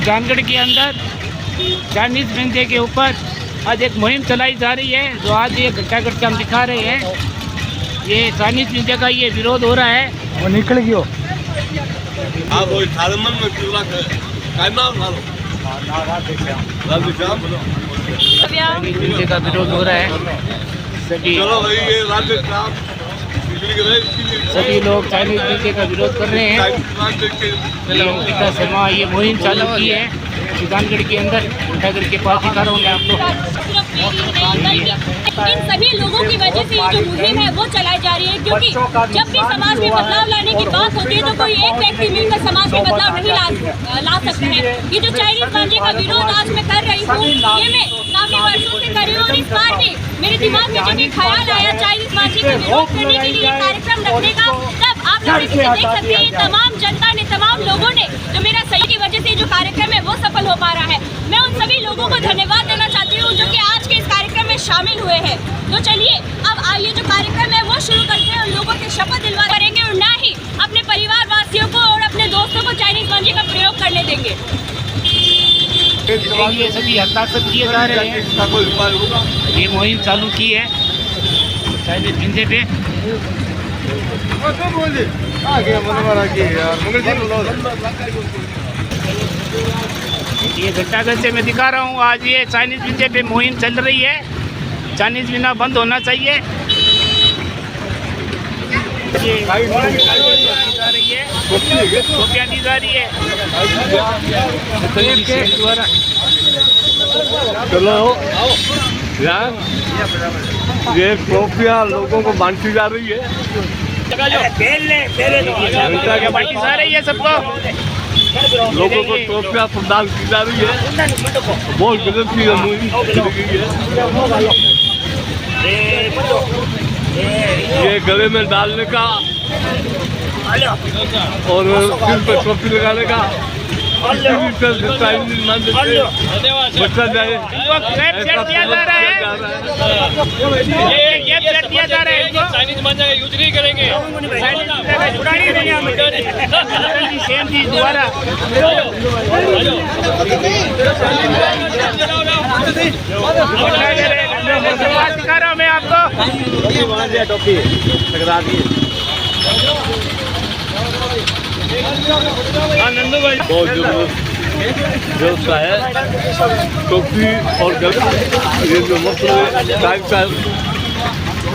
सुजानगढ़ के अंदर चाइनीज मिंजे के ऊपर आज एक मुहिम चलाई जा रही है, जो आज ये घटनाक्रम हम दिखा रहे हैं। ये चाइनीज मिंजे का ये विरोध हो रहा है। वो निकल गयो मिंजे का विरोध हो रहा है। सभी लोग चाइनीज मिंजे का विरोध कर रहे हैं। पिता शर्मा ये मुहिम चालू की है सुजानगढ़ के अंदर, घंटागढ़ के पास दिखा रहा हूँ मैं आपको। इन सभी लोगों की वजह से ये जो मुहिम है वो चलाई जा रही है, क्योंकि जब भी समाज में बदलाव लाने की बात होती है तो कोई एक व्यक्ति मिलकर समाज में बदलाव नहीं ला सकते हैं। ये जो चाइनीज मांझे का विरोध आज मैं कर रही हूँ, ये मैं काफी वर्षों से कर रही हूँ और इस बार भी मेरे दिमाग में जब ये ख्याल आया चाइनीज मांझे का विरोध करने के लिए कार्यक्रम रखने का, तब आप लोग इसे देख सकते हैं तमाम जनता ने, तमाम लोगों ने जो मेरा सही की वजह से जो कार्यक्रम है वो सफल हो पा रहा है। मैं उन सभी लोगों को धन्यवाद देना चाहती हूँ जो कि आज के इस कार्यक्रम में शामिल हुए हैं। तो चलिए अब ये जो कार्यक्रम है वो शुरू करते हैं और लोगों के शपथ दिलवा करेंगे और ना ही अपने परिवार वासियों को और अपने दोस्तों को चाइनीज मांझे का प्रयोग करने देंगे। ये सभी हस्ताक्षर किए जा रहे हैं। ये मुहिम चालू की है चाइनीज मिंजे पे। ये घंटागढ़ से मैं दिखा रहा हूँ, आज ये चाइनीज मिंजे पे मुहिम चल रही है। चाइनीज मिंजा बंद होना चाहिए। ये जा रही है, टोपियाँ दी जा रही है द्वारा। चलो यार, ये टोपियाँ लोगों को बांटी जा रही है, बांटी जा रही है सबको, लोगों को टोपियाँ प्रदान की जा रही है। बहुत गलत की है ये गले में डालने का और सिर पर टोपी लगाने का बच्चा जाए दिया जा रहा है। दिया जा रहा है चाइनीज मांझा का यूज नहीं करेंगे। सेम चीज दोबारा दिखा रहा हूँ मैं आपको। टोपी टकरा दी। नंदू भाई बहुत जरूरत है टोपी और ये जो मतलब टाइप का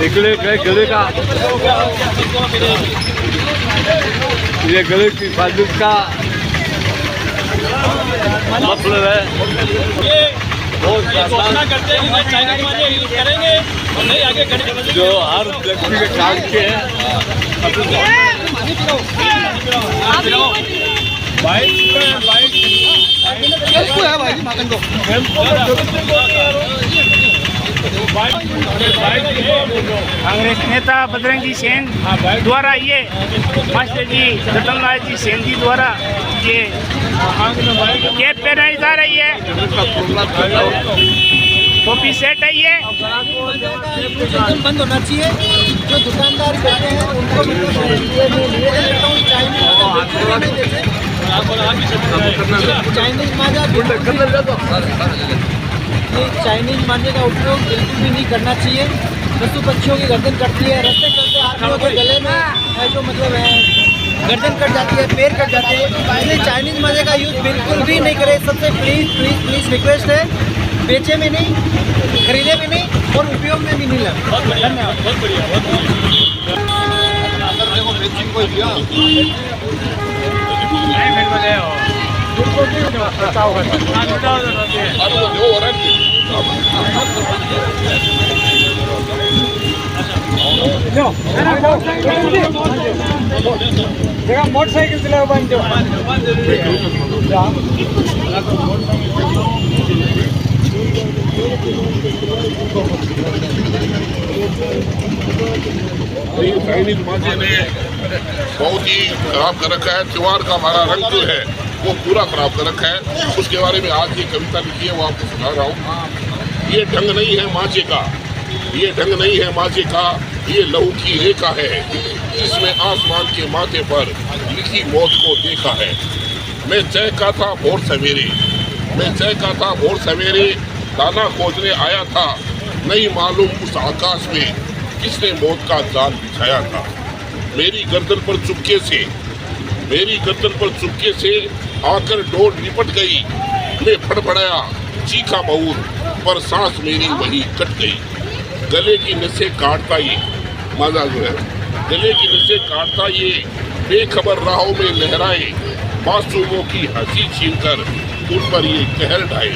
निकले गए गले का, ये गले की हिफाजत का मतलब है। घोषणा करते हैं कि चाइनीज मांझे यूज करेंगे और नहीं आगे करेंगे। जो हर व्यक्ति के काम के हैं। कांग्रेस नेता बजरंगी सेन द्वारा ये मास्टर जी रतनलाल जी सेन जी द्वारा ये कैप पहनाई जा रही है, टोपी सेट है। ये बंद होना चाहिए। जो दुकानदार करते हैं उनको चाइनीज मांझा, चाइनीज मांझे का उपयोग बिल्कुल भी नहीं करना चाहिए। पशु पक्षियों की गर्दन कटती है, रास्ते चलते आदमियों के गले में जो मतलब है गर्दन कट जाती है, पैर कट जाते हैं। इसलिए चाइनीज मांझे का यूज़ बिल्कुल भी नहीं करें। सबसे प्लीज़ रिक्वेस्ट है, बेचे में नहीं, खरीदे में नहीं और उपयोग में भी नहीं लगे। धन्यवाद। बहुत बढ़िया, बहुत मोटरसाइकिल चलाओ बंद चाइनीज मांझे ने बहुत ही खराब कर रखा है। त्योहार का हमारा रंग जो है वो पूरा खराब कर रखा है। उसके बारे में आज ये कविता लिखी है, वो आपको सुना रहा हूँ। ये ढंग नहीं है मांझे का, ये ढंग नहीं है मांझे का, ये लहू की रेखा है जिसमें आसमान के माथे पर लिखी मौत को देखा है। मैं तय का था भोर सवेरे, मैं तय का था भोर सवेरे, दाना खोजने आया था, नहीं मालूम उस आकाश में किसने मौत का जाल बिछाया था। मेरी गर्दन पर चुपके से, मेरी गर्दन पर चुपके से आकर डोर निपट गई। मैं फड़फड़ाया, चीखा मऊर, पर सांस मेरी वही कट गई। गले की नसें काटता ये मजा जो है, गले की नसें काटता ये बेखबर राहों में लहराए, मासूमों की हंसी छीनकर उन पर ये कहर ढाए।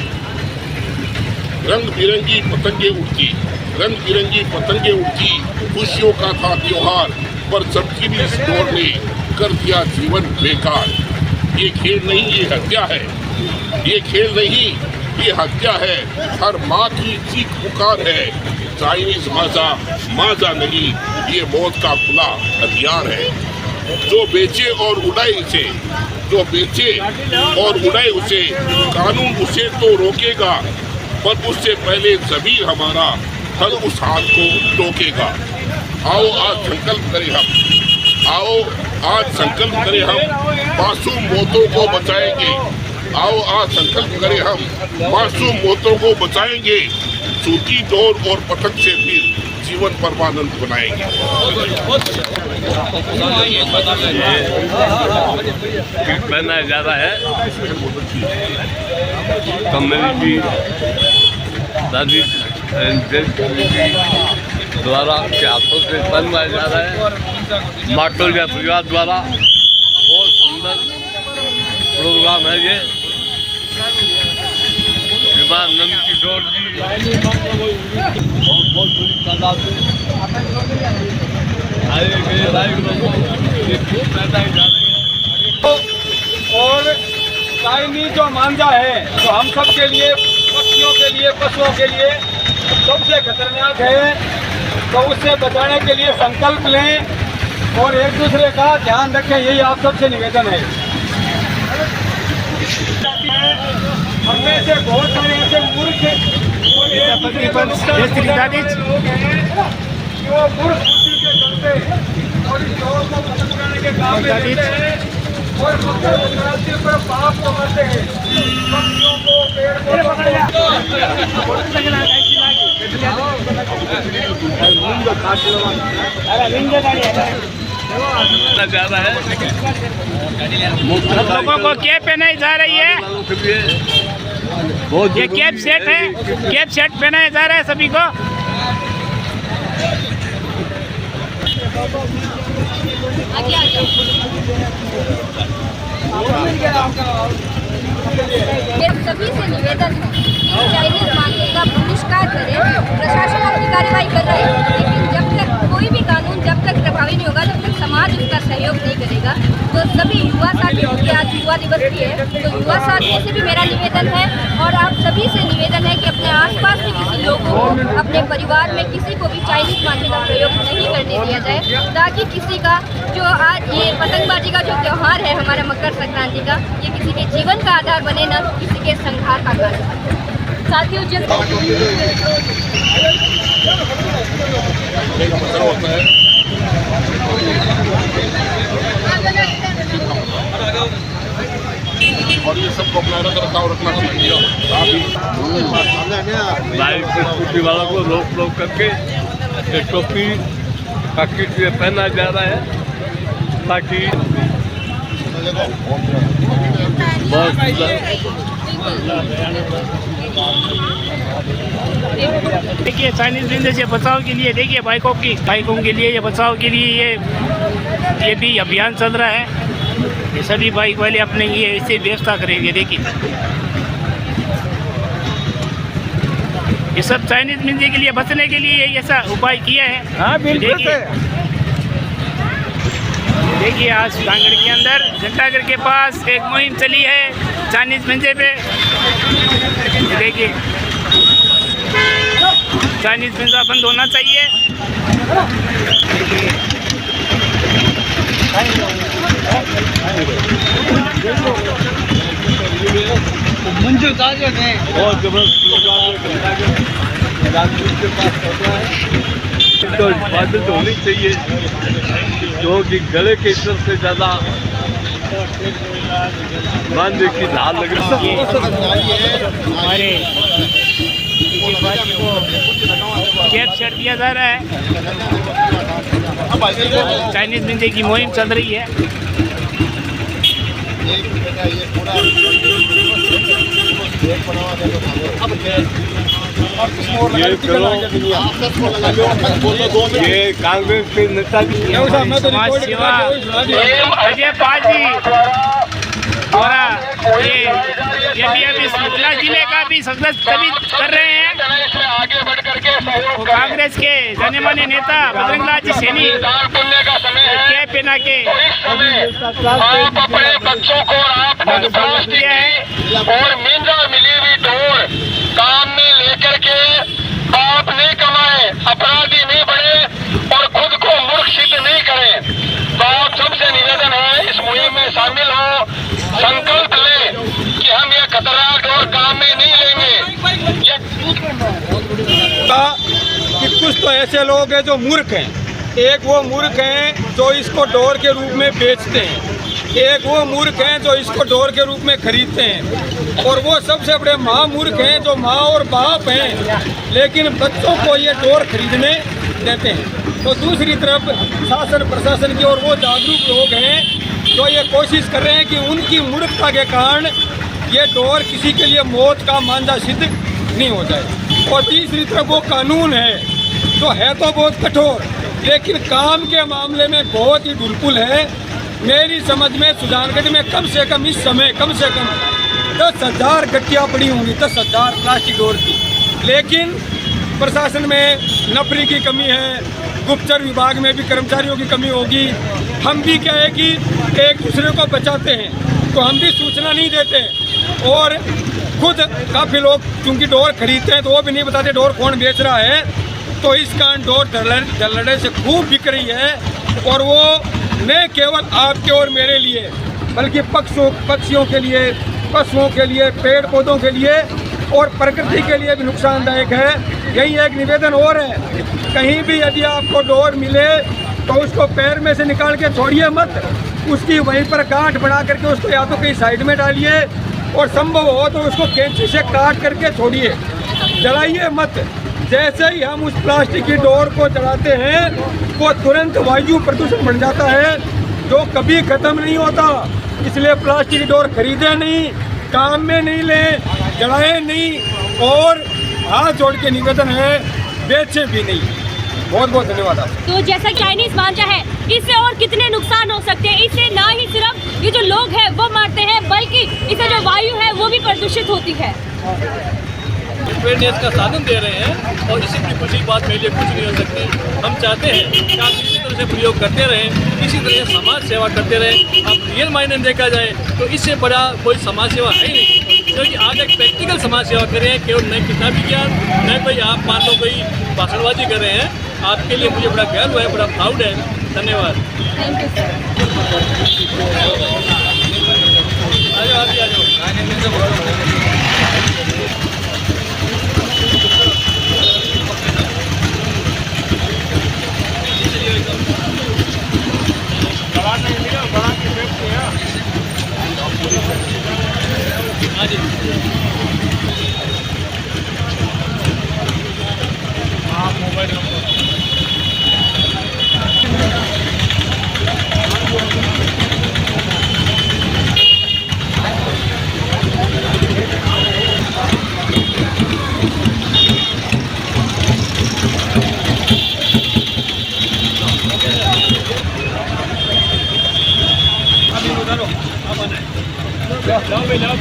रंग बिरंगी पतंगे उड़ती, रंग बिरंगी पतंगे उड़ती, खुशियों का था त्योहार, पर चमकीली इस दौर ने कर दिया जीवन बेकार। ये खेल नहीं, ये हत्या है, ये खेल नहीं, ये हत्या है, हर माँ की चीख पुकार है। चाइनीज माजा माजा नहीं, ये मौत का खुला हथियार है। जो बेचे और उड़ाए इसे, जो बेचे और उड़ाए उसे, कानून उसे तो रोकेगा, पर उससे पहले ज़मीर हमारा हर उस हाथ को टोकेगा। आओ आज संकल्प करें हम, आओ आज संकल्प करें हम, मासूम मौतों को बचाएंगे। आओ आज संकल्प करें हम, मासूम मौतों को बचाएंगे। सूती डोर और पतंग से फिर जीवन परमानंद बनाएंगे। पहना जा रहा है कम्युनिटी दादी द्वारा के हाथों से पहनाया जा रहा है। माटोलिया परिवार द्वारा बहुत सुंदर प्रोग्राम है ये। नंद किशोर जी बहुत बड़ी तादाद में आए गए और चाइनीज जो मांझा है तो हम सब के लिए, पक्षियों के लिए, पशुओं के लिए सबसे खतरनाक है। तो उससे बचाने के लिए संकल्प लें और एक दूसरे का ध्यान रखें, यही आप सबसे निवेदन है। हममें से बहुत सारे ऐसे मूर्ख लोग हैं जो मूर्ख बुद्धि के चलते और इस दौर को खत्म करने के काम में रहते हैं और मकर संक्रांति पर पाप कमाते हैं। पक्षियों को, पेड़ जा रहा है। लोगों को कैप पहनाई जा रही है, ये कैप सेट है, कैप सेट पहनाया जा रहा है सभी को। मेरे सभी से निवेदन है कि चाइनीज मांझे का बहिष्कार करें। प्रशासन अपनी कार्रवाई कर रहा है, लेकिन जब तक कोई भी कानून जब तक प्रभावी नहीं होगा तब तक समाज उसका सहयोग नहीं करेगा। तो सभी युवा साथियों के आज युवा दिवस भी है, तो युवा साथियों से भी मेरा निवेदन है और आप सभी से निवेदन है कि अपने आसपास के किसी लोगों को, अपने परिवार में किसी को भी चाइनीज मांझे का प्रयोग नहीं करने दिया जाए, ताकि किसी का जो आज ये पतंगबाजी का जो त्यौहार है हमारा मकर संक्रांति का, ये किसी के जीवन का आधार बने, न किसी के संहार का कारण। साथियों जिन और ये सबको अपना रखरखाव रखना चाहिए। बाइक पे स्कूटी वालों को रोक करके ये टोपी का किट पहना जा रहा है ताकि देखिए चाइनीज मांझे से बचाव के लिए, देखिए बाइकों के लिए ये बचाव के लिए ये भी अभियान चल रहा है। ये सभी बाइक वाले अपने ये ऐसे व्यवस्था करेंगे। देखिए ये सब चाइनीज मांझे के लिए बचने के लिए ऐसा उपाय किया है। हाँ बिल्कुल। देखिए आज कांगड़ के अंदर घंटाघर के पास एक मुहिम चली है चाइनीज मांझे पे। देखिए चाइनीज मांझा बंद होना चाहिए। मंजू ताजा है बहुत जबरदस्त के पास होता है। तो हिफाजत होनी चाहिए जो कि गले के स्तर से ज़्यादा मानने की धार लग रही है। हमारे कैद कर दिया जा रहा है। चाइनीज मिंदे की मुहिम चल रही है। ये कांग्रेस के नेता समाज सेवा अजय पाल जी द्वारा ये अभी शुक्ला जिले का भी सदस्य कर रहे हैं। कांग्रेस के जाने माने नेता बजरंगलाल जी सैनी कैप पहना के अपने बच्चों को किया है और मिंजा मिली हुई ढोल काम में लेकर के बाप नहीं कमाए, अपराधी नहीं बने और खुद को मूर्ख सिद्ध नहीं करें। तो आप सबसे निवेदन है इस मुहिम में शामिल हो, संकल्प ले कि हम ये खतरनाक ढोल काम में नहीं लेंगे। कि कुछ तो ऐसे लोग हैं जो मूर्ख हैं। एक वो मूर्ख हैं जो इसको डोर के रूप में बेचते हैं, एक वो मूर्ख हैं जो इसको डोर के रूप में खरीदते हैं, और वो सबसे बड़े महामूर्ख हैं जो माँ और बाप हैं लेकिन बच्चों को ये डोर खरीदने देते हैं। तो दूसरी तरफ शासन प्रशासन की और वो जागरूक लोग हैं जो ये कोशिश कर रहे हैं कि उनकी मूर्खता के कारण ये डोर किसी के लिए मौत का मांझा सिद्ध नहीं हो जाए। और तीसरी तरफ वो कानून है जो है तो बहुत कठोर लेकिन काम के मामले में बहुत ही ढुलपुल है। मेरी समझ में सुजानगढ़ में कम से कम इस समय कम से कम 10,000 गट्टियाँ पड़ी होंगी, 10,000 प्लास्टिक डोर की। लेकिन प्रशासन में नफरी की कमी है, गुप्तचर विभाग में भी कर्मचारियों की कमी होगी। हम भी क्या है कि एक दूसरे को बचाते हैं तो हम भी सूचना नहीं देते, और खुद काफ़ी लोग चूँकि डोर खरीदते हैं तो वो भी नहीं बताते डोर कौन बेच रहा है। तो इस कारण डोर दलड़े से खूब बिक रही है, और वो न केवल आपके और मेरे लिए बल्कि पक्षियों के लिए, पशुओं के लिए, पेड़ पौधों के लिए और प्रकृति के लिए भी नुकसानदायक है। यही एक निवेदन और है, कहीं भी यदि आपको डोर मिले तो उसको पैर में से निकाल के छोड़िए मत, उसकी वहीं पर गांठ बना करके उसको या तो कहीं साइड में डालिए और संभव हो तो उसको कैंची से काट करके छोड़िए, जलाइए मत। जैसे ही हम उस प्लास्टिक की डोर को जलाते हैं वो तुरंत वायु प्रदूषण बन जाता है जो कभी खत्म नहीं होता। इसलिए प्लास्टिक की डोर खरीदे नहीं, काम में नहीं लें, जलाए नहीं, और हाथ जोड़ के निवेदन है बेचे भी नहीं। बहुत बहुत धन्यवाद आप। तो जैसा चाइनीज मांझा है, इससे और कितने नुकसान हो सकते हैं। इससे ना ही सिर्फ ये जो लोग हैं वो मरते हैं बल्कि इससे जो वायु है वो भी प्रदूषित होती है। अवेयरनेस का साधन दे रहे हैं और इसी की खुशी बात मेरे लिए कुछ नहीं हो सकती। हम चाहते हैं कि आप इसी तरह से प्रयोग करते रहें, इसी तरह से समाज सेवा करते रहें। आप रियल मायने में देखा जाए तो इससे बड़ा कोई समाज सेवा है ही नहीं, क्योंकि आज एक प्रैक्टिकल समाज सेवा कर रहे हैं, केवल न किताबी ज्ञान न कोई आप मान लो कोई भाषणबाजी कर रहे हैं। आपके लिए मुझे बड़ा गर्व है, बड़ा प्राउड है। धन्यवाद। आ जाओ।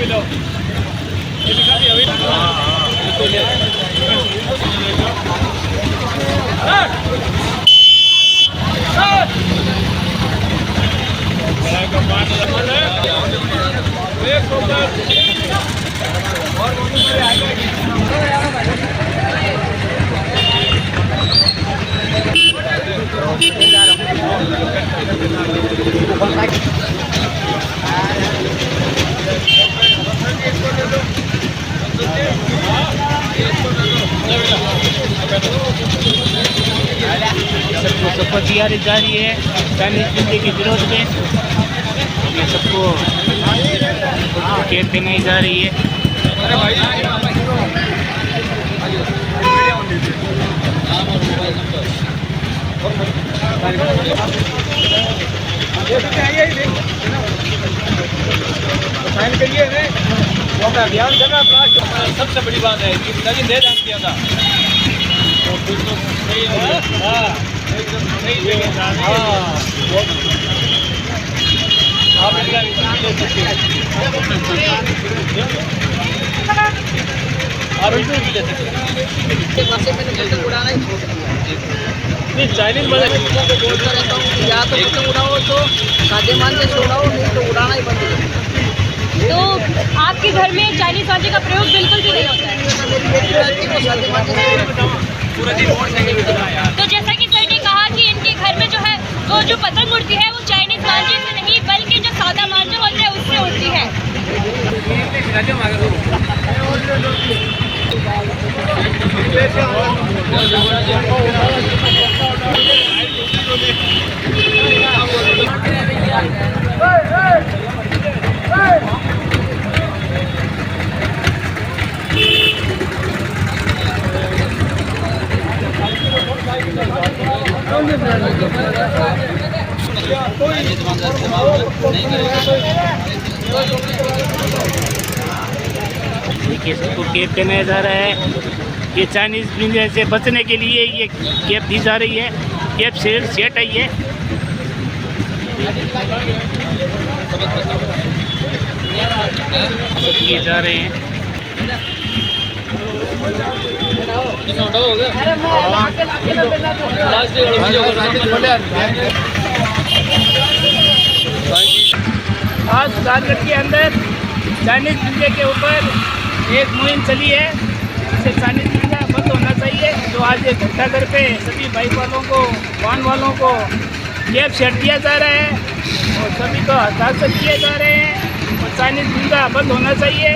जाओ। ये दिखा दिया अभी। सबको शपथ दिलाई जा रही है चाइनीज मिंदे के विरोध में। ये सबको कैप पहनाई जा रही है। साइन करिए वो मैं अभियान चल रहा प्लास्टिक। सबसे बड़ी बात है कि पिताजी ने ध्यान दिया था आप इनका ले सकते हैं, आप बिल्कुल भी ले सकते हैं। चाइनीज बोलता रहता हूँ या तो पतंग उड़ाओ तो सादे मांझे से उड़ाओ, नहीं तो उड़ाना ही बंद करो। तो आपके घर में चाइनीज मांझे का प्रयोग बिल्कुल भी नहीं होता है। तो जैसा कि सर ने कहा कि इनके घर में जो है वो जो पतंग उड़ती है वो चाइनीज मांझे से नहीं बल्कि जो सादा मांझा होता है उससे उड़ती है। देखिए सबको कैप पहनाया जा रहा है। ये चाइनीज बिजनेस से बचने के लिए ये कैप दी जा रही है। कैप सेट है ये। सब किए जा रहे हैं। आज सुधारगढ़ के अंदर चाइनीज पिज्जे के ऊपर एक मुहिम चली है। इससे चाइनीज पिज्जा बंद होना चाहिए। तो आज एक घंटाघर पे सभी बाइक वालों को, वाहन वालों को कैप सेट दिया जा रहा है और सभी को हस्ताक्षर किए जा रहे हैं और चाइनीज पिज्जा बंद होना चाहिए।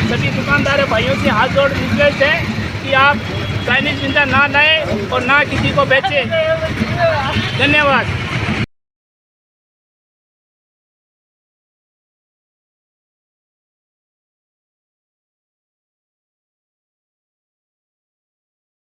सभी दुकानदार भाइयों से हाथ जोड़ रिक्वेस्ट है कि आप चाइनीज पिज्जा ना लाएं और ना किसी को बेचें। धन्यवाद।